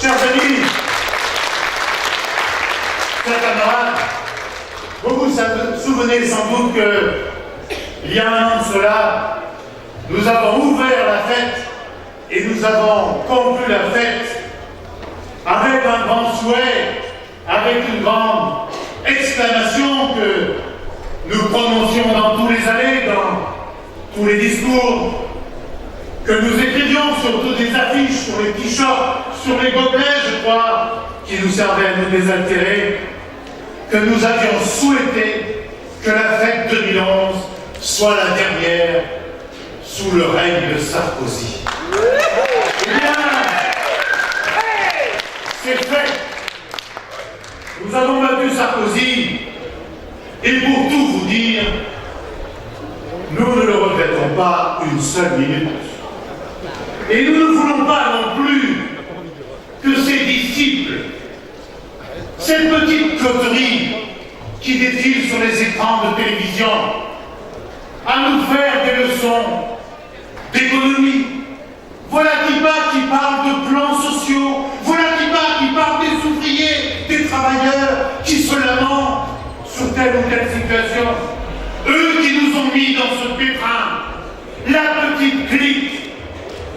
Chers amis, chers camarades, vous vous souvenez sans doute qu'il y a un an de cela, nous avons ouvert la fête et nous avons conclu la fête avec un grand souhait, avec une grande exclamation que nous prononcions dans tous les allées, dans tous les discours, que nous écrivions sur toutes les affiches, sur les t-shirts, sur les gobelets, je crois, qui nous servaient à nous désaltérer, que nous avions souhaité que la fête 2011 soit la dernière sous le règne de Sarkozy. Eh bien, c'est fait. Nous avons battu Sarkozy, et pour tout vous dire, nous ne le regrettons pas une seule minute. Et nous ne voulons pas non plus que ses disciples, cette petite coterie qui défile sur les écrans de télévision, à nous faire des leçons d'économie. Voilà qui parle de plans sociaux, voilà qui parle des ouvriers, des travailleurs qui se lamentent sur telle ou telle situation. Eux qui nous ont mis dans ce pétrin, la petite clique,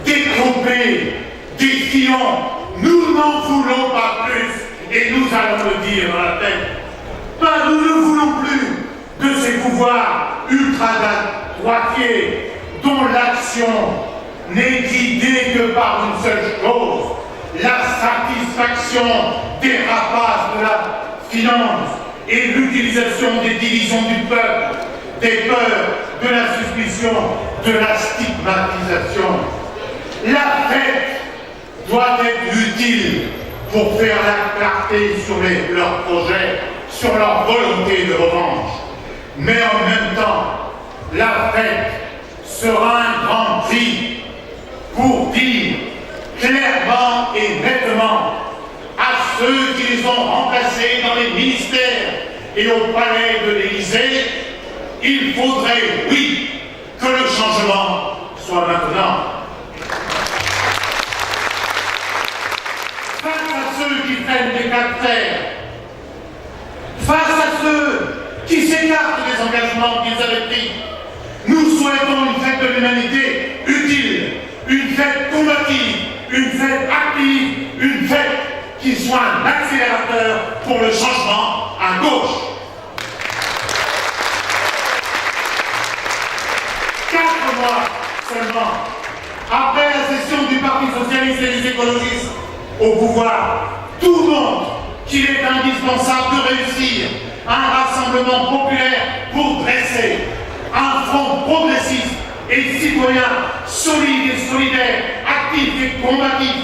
dégroupés, défiants, nous n'en voulons pas plus, et nous allons le dire dans la tête. Nous ne voulons plus de ces pouvoirs ultra-droitiers dont l'action n'est guidée que par une seule chose, la satisfaction des rapaces de la finance et l'utilisation des divisions du peuple, des peurs, de la suspicion, de la stigmatisation. La fête doit être utile pour faire la clarté sur leurs projets, sur leur volonté de revanche. Mais en même temps, la fête sera un grand cri pour dire clairement et nettement à ceux qui les ont remplacés dans les ministères et au palais de l'Élysée, il faudrait, oui, que le changement soit maintenant. Face à ceux qui prennent des caractères, face à ceux qui s'écartent des engagements qu'ils avaient pris, nous souhaitons une fête de l'humanité utile, une fête combative, une fête active, une fête qui soit un accélérateur pour le changement à gauche. 4 mois seulement après la cession du Parti socialiste et des écologistes au pouvoir, tout montre qu'il est indispensable de réussir un rassemblement populaire pour dresser un front progressiste et citoyen, solide et solidaire, actif et combatif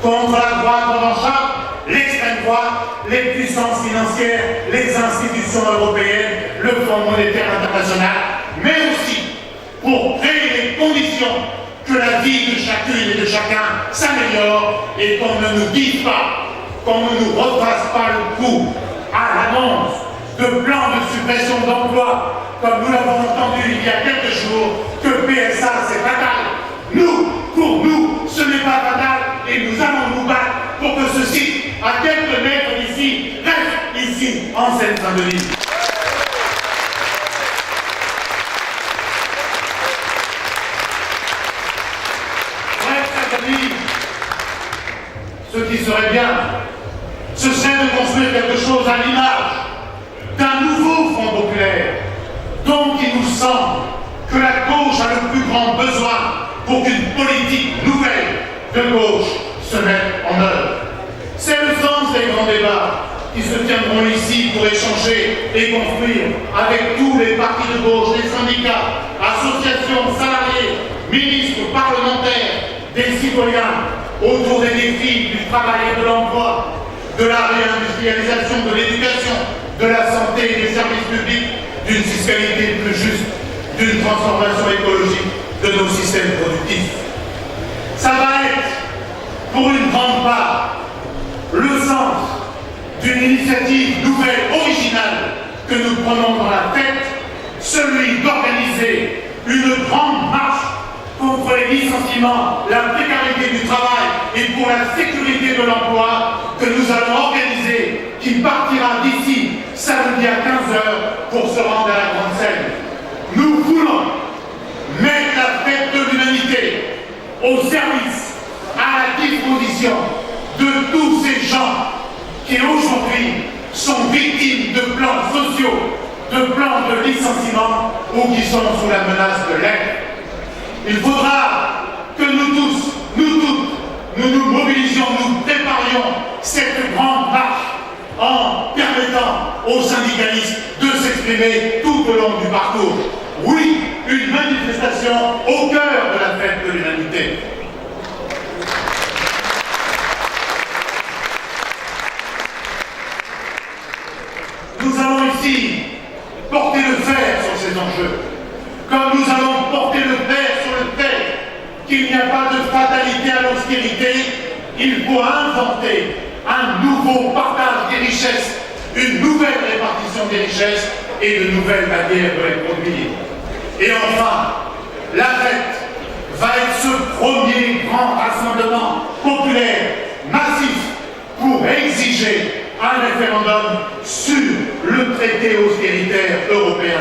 contre la droite revancharde, l'extrême droite, les puissances financières, les institutions européennes, le Fonds monétaire international, mais aussi pour créer les conditions que la vie de chacune et de chacun s'améliore et qu'on ne nous dise pas, qu'on ne nous refasse pas le coup à l'annonce de plans de suppression d'emplois, comme nous l'avons entendu il y a quelques jours, que PSA c'est fatal. Nous, pour nous, ce n'est pas fatal et nous allons nous battre pour que ce site, à quelques mètres d'ici, reste ici, en Seine-Saint-Denis. Ce qui serait bien, ce serait de construire quelque chose à l'image d'un nouveau Front populaire, dont il nous semble que la gauche a le plus grand besoin pour qu'une politique nouvelle de gauche se mette en œuvre. C'est le sens des grands débats qui se tiendront ici pour échanger et construire avec tous les partis de gauche, les syndicats, associations, salariés, ministres, parlementaires, des citoyens, autour des défis du travail et de l'emploi, de la réindustrialisation de l'éducation, de la santé et des services publics, d'une fiscalité plus juste, d'une transformation écologique de nos systèmes productifs. Ça va être, pour une grande part, le sens d'une initiative nouvelle, originale, que nous prenons dans la tête, celui d'organiser une grande marche contre les licenciements, la précarité du travail et pour la sécurité de l'emploi que nous allons organiser, qui partira d'ici samedi à 15h pour se rendre à la Grande Seine. Nous voulons mettre la fête de l'humanité au service, à la disposition de tous ces gens qui aujourd'hui sont victimes de plans sociaux, de plans de licenciement ou qui sont sous la menace de l'aide. Il faudra que nous tous, nous toutes, nous nous mobilisions, nous préparions cette grande marche en permettant aux syndicalistes de s'exprimer tout au long du parcours. Oui, une manifestation au cœur de la fête de l'humanité. Nous allons ici porter le fer sur ces enjeux, comme nous allons porter le fer sur le fait qu'il n'y a pas de fatalité à l'austérité. Il faut inventer un nouveau partage des richesses, une nouvelle répartition des richesses et de nouvelles manières de les produire. Et enfin, la fête va être ce premier grand rassemblement populaire, massif, pour exiger un référendum sur le traité austéritaire européen.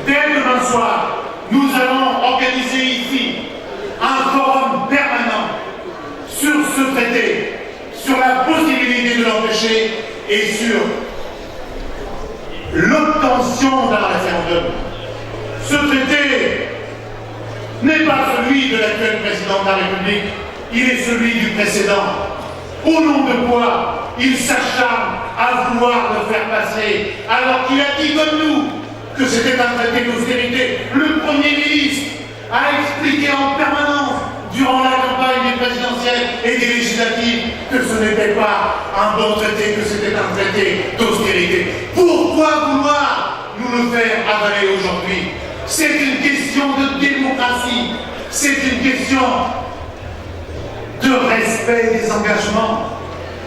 Dès demain soir, nous allons organiser ici un forum permanent sur ce traité, sur la possibilité de l'empêcher et sur l'obtention d'un référendum. Ce traité n'est pas celui de l'actuel président de la République, il est celui du précédent. Au nom de quoi il s'acharne à vouloir le faire passer, alors qu'il a dit comme nous que c'était un traité d'austérité. Le Premier ministre a expliqué en permanence, durant la campagne des présidentielles et des législatives, que ce n'était pas un bon traité, que c'était un traité d'austérité. Pourquoi vouloir nous le faire avaler aujourd'hui? C'est une question de démocratie, c'est une question de respect des engagements,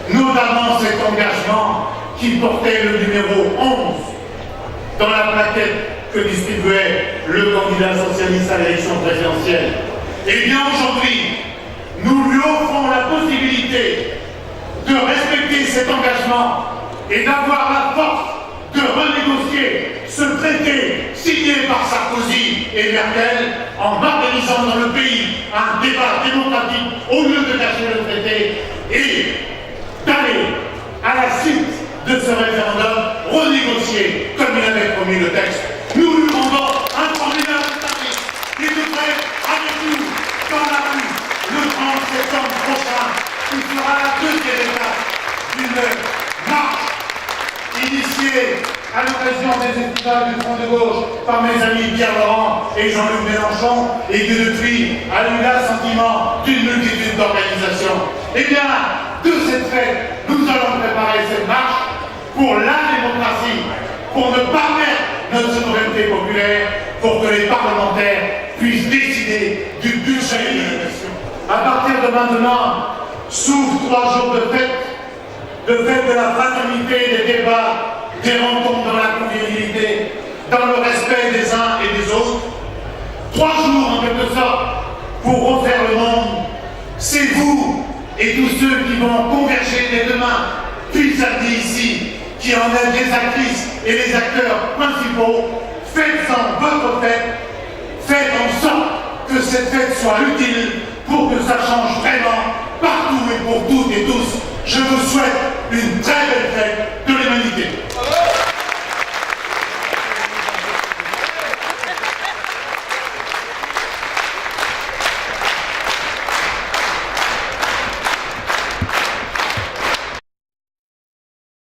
notamment cet engagement qui portait le numéro 11 dans la plaquette que distribuait le candidat socialiste à l'élection présidentielle. Eh bien aujourd'hui, nous lui offrons la possibilité de respecter cet engagement et d'avoir la force de renégocier ce traité signé par Sarkozy et Merkel en organisant dans le pays un débat démocratique au lieu de cacher le traité et d'aller à la suite de ce référendum renégocier comme il avait promis le texte. Nous lui rendons un formidable service qui devrait être avec nous dans la rue le 30 septembre prochain, qui sera la deuxième étape d'une marche initiée à l'occasion des études du Front de gauche par mes amis Pierre Laurent et Jean-Luc Mélenchon, et qui depuis a eu l'assentiment d'une multitude d'organisations. Eh bien, de cette fête, nous allons préparer cette marche pour la démocratie, pour ne pas mettre notre souveraineté populaire, pour que les parlementaires puissent décider du budget de la nation. À partir de maintenant, s'ouvrent 3 jours de fête de la fraternité, des débats, des rencontres dans la convivialité, dans le respect des uns et des autres. 3 jours en quelque sorte pour refaire le monde. C'est vous et tous ceux qui vont converger dès demain, puis samedi ici, qui en êtes les actrices et les acteurs principaux. Faites-en votre fête, faites en sorte que cette fête soit utile pour que ça change vraiment partout et pour toutes et tous. Je vous souhaite une très